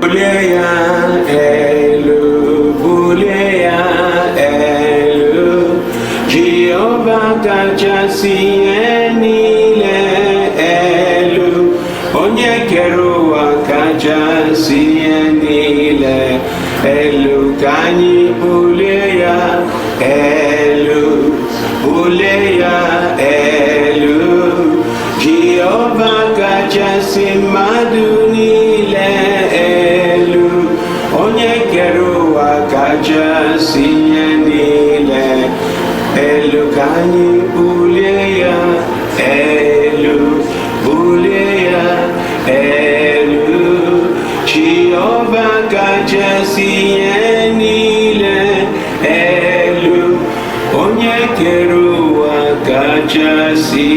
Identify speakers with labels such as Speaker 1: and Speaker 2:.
Speaker 1: buleya elu buleya elu Jehovah kachasi enile elu onye kere ụwa kachasi enile elu ka anyị buleya elu buleya elu Jehovah kachasi mmadụ niile elu onye kere ụwa kachasi ihe niile elu ka anyị bulie ya elu bulie ya elu Jehovah kachasi ihe niile elu onye kere ụwa kachasi